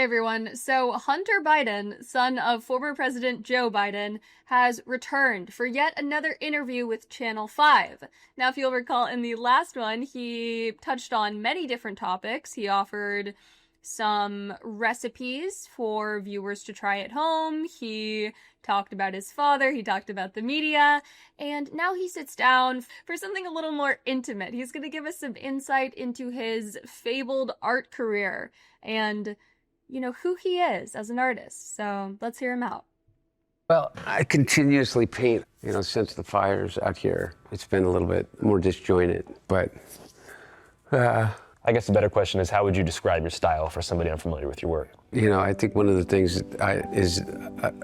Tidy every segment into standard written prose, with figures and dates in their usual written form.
everyone. So Hunter Biden, son of former President Joe Biden, has returned for yet another interview with Channel 5. Now, if you'll recall, in the last one, he touched on many different topics. He offered some recipes for viewers to try at home. He talked about his father. He talked about the media. And now he sits down for something a little more intimate. He's going to give us some insight into his fabled art career and, you know, who he is as an artist. So let's hear him out. Well, I continuously paint, since the fires out here. It's been a little bit more disjointed, but I guess the better question is, how would you describe your style for somebody unfamiliar with your work? I think one of the things is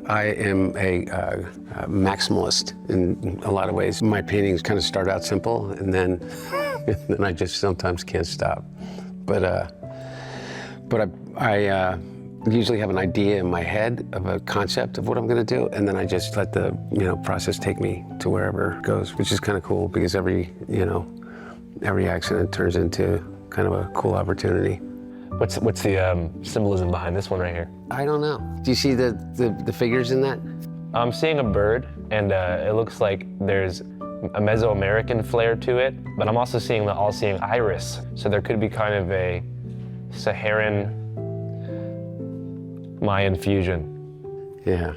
I am a maximalist in a lot of ways. My paintings kind of start out simple, and then I just sometimes can't stop. But I usually have an idea in my head of a concept of what I'm going to do, and then I just let the process take me to wherever it goes, which is kind of cool because every accident turns into kind of a cool opportunity. What's the symbolism behind this one right here? I don't know. Do you see the figures in that? I'm seeing a bird, and it looks like there's a Mesoamerican flair to it, but I'm also seeing the all-seeing iris. So there could be kind of a Saharan Mayan fusion. Yeah.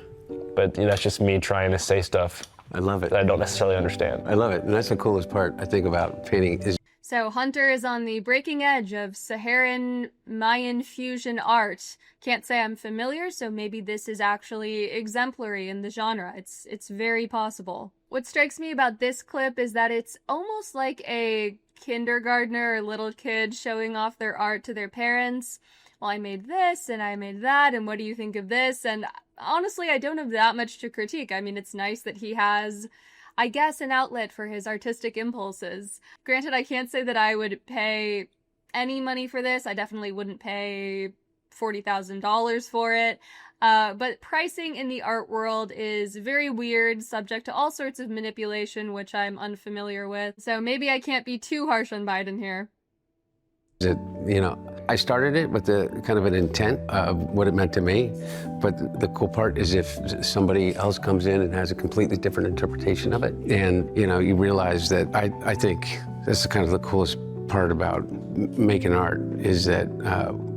But that's just me trying to say stuff I love it. that I don't necessarily understand. I love it. And that's the coolest part, I think, about painting is. So Hunter is on the breaking edge of Saharan Mayan fusion art. Can't say I'm familiar, so maybe this is actually exemplary in the genre. It's very possible. What strikes me about this clip is that it's almost like a kindergartner or little kid showing off their art to their parents. Well, I made this and I made that, and what do you think of this? And honestly, I don't have that much to critique. I mean, it's nice that he has, I guess, an outlet for his artistic impulses. Granted, I can't say that I would pay any money for this. I definitely wouldn't pay $40,000 for it. But pricing in the art world is very weird, subject to all sorts of manipulation, which I'm unfamiliar with. So maybe I can't be too harsh on Biden here. I started it with the kind of an intent of what it meant to me, but the cool part is if somebody else comes in and has a completely different interpretation of it, and you realize that I think that's kind of the coolest part about making art is that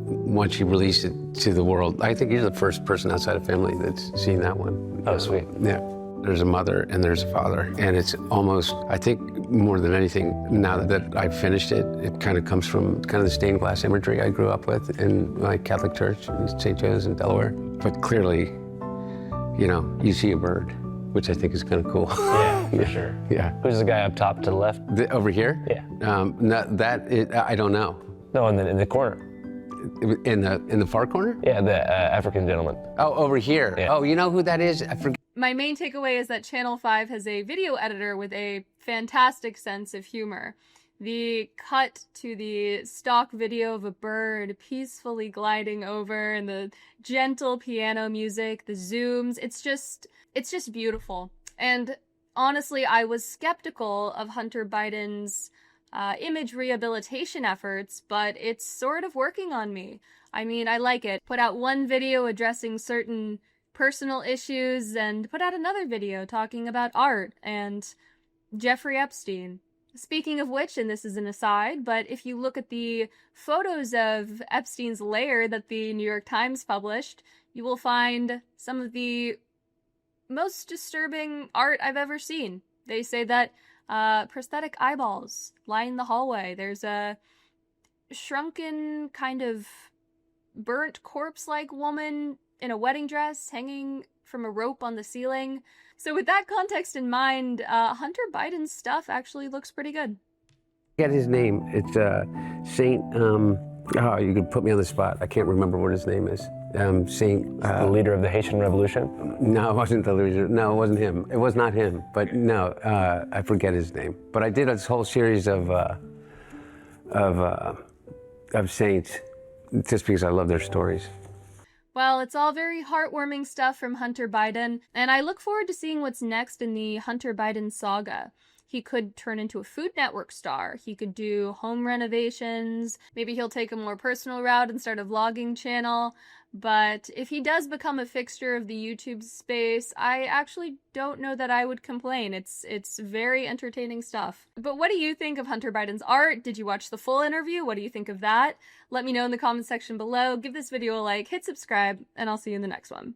once you release it to the world, I think you're the first person outside of family that's seen that one. Oh, sweet. Yeah. There's a mother and there's a father, and it's almost, I think, more than anything, now that I've finished it, it kind of comes from kind of the stained glass imagery I grew up with in my Catholic church in St. Joe's in Delaware. But clearly, you see a bird, which I think is kind of cool. Yeah, for sure. Yeah. Who's the guy up top to the left? Over here? Yeah. I don't know. No, in the corner. In the far corner? Yeah, the African gentleman. Oh, over here. Yeah. Oh, you know who that is? I forget. My main takeaway is that Channel 5 has a video editor with a fantastic sense of humor. The cut to the stock video of a bird peacefully gliding over and the gentle piano music, the zooms, it's just beautiful. And honestly, I was skeptical of Hunter Biden's image rehabilitation efforts, but it's sort of working on me. I mean, I like it. Put out one video addressing certain personal issues and put out another video talking about art and Jeffrey Epstein. Speaking of which, and this is an aside, but if you look at the photos of Epstein's lair that the New York Times published, you will find some of the most disturbing art I've ever seen. They say that prosthetic eyeballs line the hallway. There's a shrunken, kind of burnt corpse-like woman in a wedding dress hanging from a rope on the ceiling. So with that context in mind, Hunter Biden's stuff actually looks pretty good. Get his name. It's Saint. You could put me on the spot. I can't remember what his name is. Saint. The leader of the Haitian Revolution? No, it wasn't the leader. No, it wasn't him. It was not him. But no, I forget his name. But I did this whole series of saints just because I love their stories. Well, it's all very heartwarming stuff from Hunter Biden, and I look forward to seeing what's next in the Hunter Biden saga. He could turn into a Food Network star. He could do home renovations. Maybe he'll take a more personal route and start a vlogging channel. But if he does become a fixture of the YouTube space, I actually don't know that I would complain. It's very entertaining stuff. But what do you think of Hunter Biden's art? Did you watch the full interview? What do you think of that? Let me know in the comments section below. Give this video a like, hit subscribe, and I'll see you in the next one.